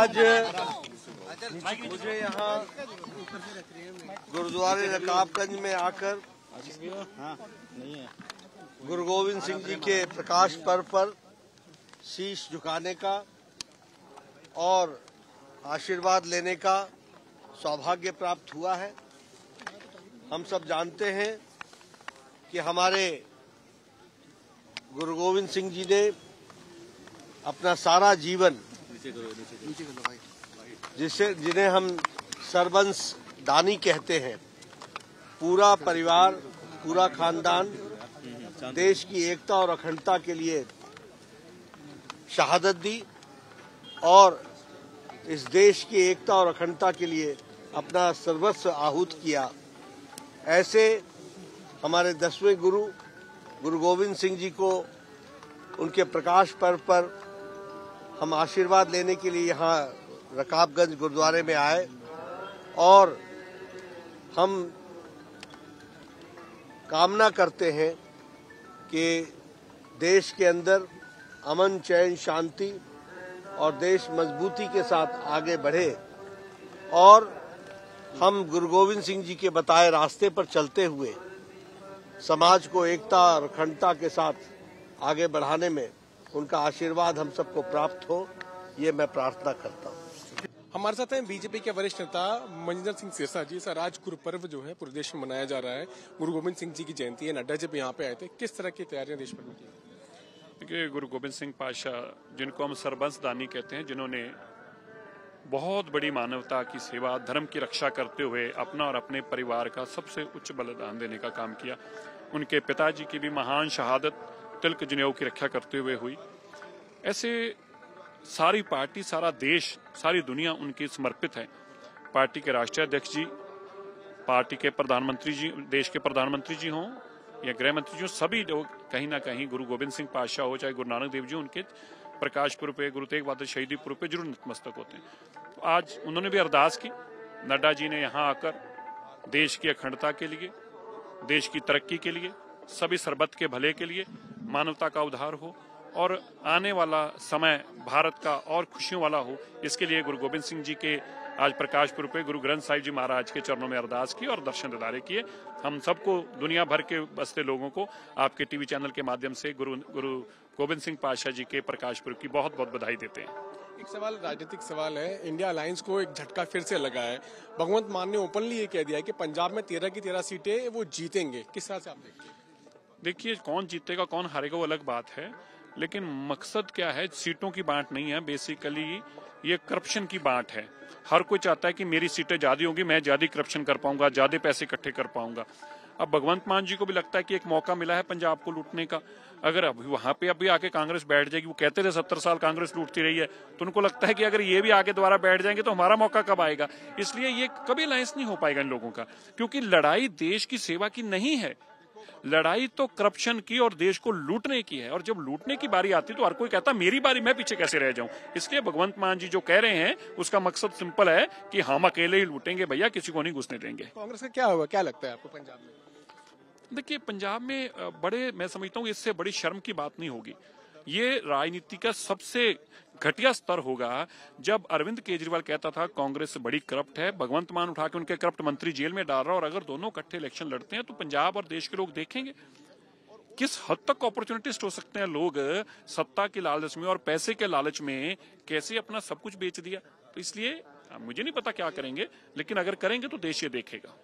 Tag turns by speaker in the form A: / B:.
A: आज मुझे यहाँ गुरुद्वारे रकाबगंज में आकर गुरु गोविंद सिंह जी के प्रकाश पर्व पर शीश झुकाने का और आशीर्वाद लेने का सौभाग्य प्राप्त हुआ है। हम सब जानते हैं कि हमारे गुरु गोविंद सिंह जी ने अपना सारा जीवन जिन्हें हम सरबंस दानी कहते हैं, पूरा परिवार, पूरा खानदान देश की एकता और अखंडता के लिए शहादत दी और इस देश की एकता और अखंडता के लिए अपना सर्वस्व आहूत किया। ऐसे हमारे 10वें गुरु गोविंद सिंह जी को उनके प्रकाश पर्व पर हम आशीर्वाद लेने के लिए यहाँ रकाबगंज गुरुद्वारे में आए और हम कामना करते हैं कि देश के अंदर अमन, चैन, शांति और देश मजबूती के साथ आगे बढ़े और हम गुरु गोविंद सिंह जी के बताए रास्ते पर चलते हुए समाज को एकता और अखंडता के साथ आगे बढ़ाने में उनका आशीर्वाद हम सबको प्राप्त हो, ये मैं प्रार्थना करता हूँ।
B: हमारे साथ हैं बीजेपी के वरिष्ठ नेता मनजिंदर सिंह सिरसा जी। सर, आज गुरु पर्व जो है पूरे देश में मनाया जा रहा है, गुरु गोविंद सिंह जी की जयंती है। नड्डा जब यहाँ पे आए थे, किस तरह की तैयारियां देश भर में की?
C: देखिए, गुरु गोविंद सिंह पातशाह, जिनको हम सरबंस दानी कहते हैं, जिन्होंने बहुत बड़ी मानवता की सेवा, धर्म की रक्षा करते हुए अपना और अपने परिवार का सबसे उच्च बलिदान देने का काम किया। उनके पिताजी की भी महान शहादत तिलक जनेऊ की रक्षा करते हुए हुई। ऐसे सारी पार्टी, सारा देश, सारी दुनिया उनके समर्पित है। पार्टी के राष्ट्रीय अध्यक्ष जी, पार्टी के प्रधानमंत्री जी, देश के प्रधानमंत्री जी हों या गृह मंत्री जी हों, सभी लोग कहीं ना कहीं गुरु गोविंद सिंह पातशाह हो, चाहे गुरु नानक देव जी, उनके प्रकाश पुरब पे, गुरु तेग बहादुर शहीदी पुरब पे जरूर नतमस्तक होते हैं। तो आज उन्होंने भी अरदास की, नड्डा जी ने यहाँ आकर देश की अखंडता के लिए, देश की तरक्की के लिए, सभी सरबत के भले के लिए, मानवता का उद्धार हो और आने वाला समय भारत का और खुशियों वाला हो, इसके लिए गुरु गोविंद सिंह जी के आज प्रकाश पुरब पे गुरु ग्रंथ साहिब जी महाराज के चरणों में अरदास की और दर्शन दिदारे किए। हम सबको, दुनिया भर के बसते लोगों को आपके टीवी चैनल के माध्यम से गुरु गोविंद सिंह पातशाह जी के प्रकाश पुरब की बहुत बहुत बधाई देते हैं।
B: एक सवाल, राजनीतिक सवाल है। इंडिया अलायंस को एक झटका फिर से लगा है। भगवंत मान ने ओपनली ये कह दिया है कि पंजाब में 13 की 13 सीटें वो जीतेंगे। किस तरह से आप देखते हैं?
C: देखिए, कौन जीतेगा कौन हारेगा वो अलग बात है, लेकिन मकसद क्या है? सीटों की बांट नहीं है, बेसिकली ये करप्शन की बांट है। हर कोई चाहता है कि मेरी सीटें ज्यादा होंगी, मैं ज्यादा करप्शन कर पाऊंगा, ज्यादा पैसे इकट्ठे कर पाऊंगा। अब भगवंत मान जी को भी लगता है कि एक मौका मिला है पंजाब को लूटने का। अगर अभी वहां पे अभी आके कांग्रेस बैठ जाएगी, वो कहते थे 70 साल कांग्रेस लूटती रही है, तो उनको लगता है कि अगर ये भी आगे दोबारा बैठ जाएंगे तो हमारा मौका कब आएगा। इसलिए ये कभी अलायंस नहीं हो पाएगा इन लोगों का, क्योंकि लड़ाई देश की सेवा की नहीं है, लड़ाई तो करप्शन की और देश को लूटने की है। और जब लूटने की बारी आती तो हर कोई कहता मेरी बारी, मैं पीछे कैसे रह जाऊं। इसलिए भगवंत मान जी जो कह रहे हैं उसका मकसद सिंपल है कि हम अकेले ही लूटेंगे भैया, किसी को नहीं घुसने देंगे।
B: कांग्रेस का क्या होगा, क्या लगता है आपको पंजाब में?
C: देखिए, पंजाब में मैं समझता हूँ इससे बड़ी शर्म की बात नहीं होगी। ये राजनीति का सबसे घटिया स्तर होगा जब अरविंद केजरीवाल कहता था कांग्रेस बड़ी करप्ट है, भगवंत मान उठा के उनके करप्ट मंत्री जेल में डाल रहा है, और अगर दोनों इकट्ठे इलेक्शन लड़ते हैं तो पंजाब और देश के लोग देखेंगे किस हद तक अपॉर्चुनिटिस्ट हो सकते हैं लोग सत्ता के लालच में और पैसे के लालच में कैसे अपना सब कुछ बेच दिया। तो इसलिए मुझे नहीं पता क्या करेंगे, लेकिन अगर करेंगे तो देश ये देखेगा।